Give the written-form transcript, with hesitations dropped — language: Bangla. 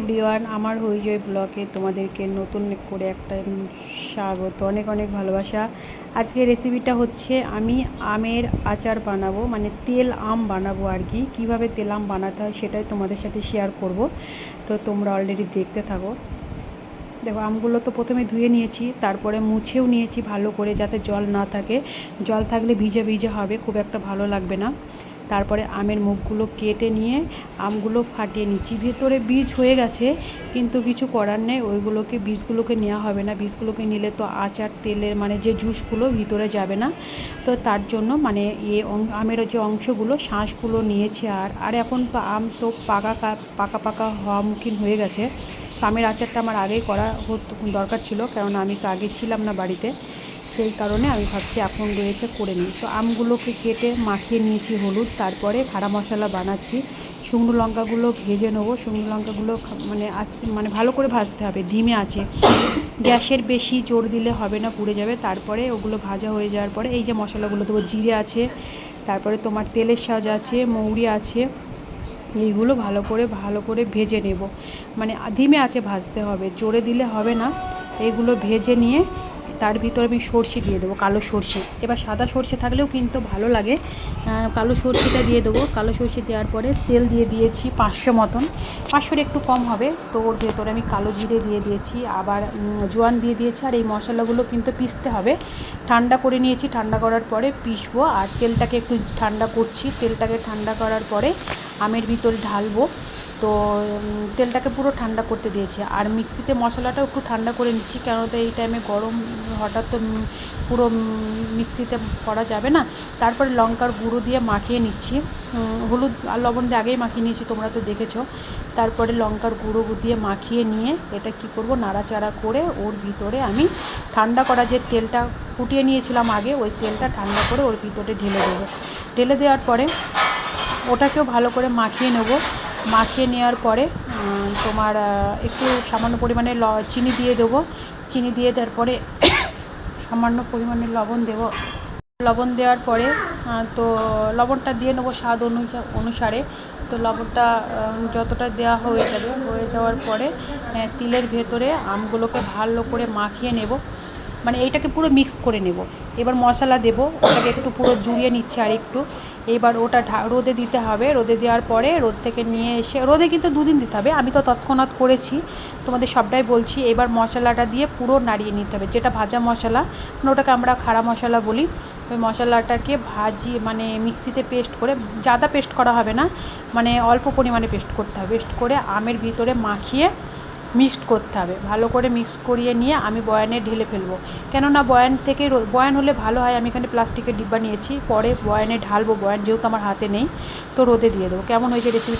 এভরিওয়ান, আমার হইচই ব্লগে তোমাদেরকে নতুন করে একটা স্বাগত, অনেক অনেক ভালোবাসা। আজকে রেসিপিটা হচ্ছে আমি আমের আচার বানাবো, মানে তেল আম বানাবো আর কি। কীভাবে তেল আম বানাতে হয় সেটাই তোমাদের সাথে শেয়ার করব। তো তোমরা অলরেডি দেখতে থাকো। দেখো, আমগুলো তো প্রথমে ধুয়ে নিয়েছি, তারপরে মুছেও নিয়েছি ভালো করে, যাতে জল না থাকে। জল থাকলে ভিজে ভিজে হবে, খুব একটা ভালো লাগবে না। তারপরে আমের মুখগুলো কেটে নিয়ে আমগুলো ফাটিয়ে নিচ্ছি। ভেতরে বীজ হয়ে গেছে, কিন্তু কিছু করার নেই, ওইগুলোকে বীজগুলোকে নেওয়া হবে না। বীজগুলোকে নিলে তো আচার তেলের মানে যে জুসগুলো ভিতরে যাবে না। তো তার জন্য মানে আমের যে অংশগুলো শাঁসগুলো নিয়েছি। আর এখন তো আম তো পাকা পাকা পাকা হওয়া মুখিন হয়ে গেছে। তো আমের আচারটা আমার আগেই করা দরকার ছিল, কারণ আমি তো আগে ছিলাম না বাড়িতে। সেই কারণে আমি ভাবছি এখন রয়েছে করে নিই। তো আমগুলোকে কেটে মাখিয়ে নিয়েছি হলুদ, তারপরে খাড়া মশলা বানাচ্ছি। শুকনো লঙ্কাগুলো ভেজে নেবো। শুকনো লঙ্কাগুলো মানে ভালো করে ভাজতে হবে ধিমে আছে। গ্যাসের বেশি জোর দিলে হবে না, পুড়ে যাবে। তারপরে ওগুলো ভাজা হয়ে যাওয়ার পরে এই যে মশলাগুলো দেবো, জিরে আছে, তারপরে তোমার তেলের সাজ আছে, মৌরি আছে। এইগুলো ভালো করে ভেজে নেব, মানে ধিমে আছে ভাজতে হবে, জোরে দিলে হবে না। এইগুলো ভেজে নিয়ে তার ভিতরে আমি সর্ষে দিয়ে দেবো, কালো সর্ষে। এবার সাদা সর্ষে থাকলেও কিন্তু ভালো লাগে, কালো সর্ষেটা দিয়ে দেবো। কালো সর্ষে দেওয়ার পরে তেল দিয়ে দিয়েছি 500 মতন, 500-এর একটু কম হবে। তো ওর ভেতরে আমি কালো জিরে দিয়ে দিয়েছি, আবার জোয়ান দিয়ে দিয়েছি। আর এই মশলাগুলো কিন্তু পিষতে হবে, ঠান্ডা করে নিয়েছি। ঠান্ডা করার পরে পিষবো। আর তেলটাকে একটু ঠান্ডা করছি, তেলটাকে ঠান্ডা করার পরে আমের ভিতরে ঢালবো। তো তেলটাকে পুরো ঠান্ডা করতে দিয়েছি। আর মিক্সিতে মশলাটাও একটু ঠান্ডা করে নিচ্ছি, কেন তো এই টাইমে গরম, হঠাৎ তো পুরো মিক্সিতে করা যাবে না। তারপরে লঙ্কার গুঁড়ো দিয়ে মাখিয়ে নিচ্ছি। হলুদ আর লবণ দিয়ে আগেই মাখিয়ে নিয়েছি, তোমরা তো দেখেছো। তারপরে লঙ্কার গুঁড়ো দিয়ে মাখিয়ে নিয়ে এটা কি করব, নাড়াচাড়া করে ওর ভিতরে আমি ঠান্ডা করা যে তেলটা ফুটিয়ে নিয়েছিলাম আগে, ওই তেলটা ঠান্ডা করে ওর ভিতরে ঢেলে দেবো। ঢেলে দেওয়ার পরে ওটাকেও ভালো করে মাখিয়ে নেব। মাখিয়ে নেওয়ার পরে তোমার একটু সামান্য পরিমাণে চিনি দিয়ে দেবো। চিনি দিয়ে দেওয়ার পরে সামান্য পরিমাণে লবণ দেবো। লবণ দেওয়ার পরে তো লবণটা দিয়ে নেবো স্বাদ অনুসারে। তো লবণটা যতটা দেওয়া হয়ে যাওয়ার পরে তিলের ভেতরে আমগুলোকে ভালো করে মাখিয়ে নেব, মানে এইটাকে পুরো মিক্স করে নেব। এবার মশলা দেব, ওটাকে একটু পুরো জুড়িয়ে নিচ্ছে আর একটু। এবার ওটা রোদে দিতে হবে। রোদে দেওয়ার পরে রোদ থেকে নিয়ে এসে, রোদে কিন্তু 2 দিন দিতে হবে, আমি তো তৎক্ষণাৎ করেছি, তোমাদের সবটাই বলছি। এবার মশলাটা দিয়ে পুরো নাড়িয়ে নিতে হবে, যেটা ভাজা মশলা, মানে ওটাকে আমরা খাড়া মশলা বলি। ওই মশলাটাকে মানে মিক্সিতে পেস্ট করে, ज़्यादा পেস্ট করা হবে না, মানে অল্প পরিমাণে পেস্ট করতে হবে। পেস্ট করে আমের ভিতরে মাখিয়ে মিক্সড করতে হবে। ভালো করে মিক্স করিয়ে নিয়ে আমি বয়ানে ঢেলে ফেলবো, কেননা বয়ান হলে ভালো হয়। আমি এখানে প্লাস্টিকের ডিব্বা নিয়েছি, পরে বয়ানে ঢালবো। বয়ান যেহেতু আমার হাতে নেই, তো রোদে দিয়ে দেবো। কেমন হয়েছে রেসিপিটা?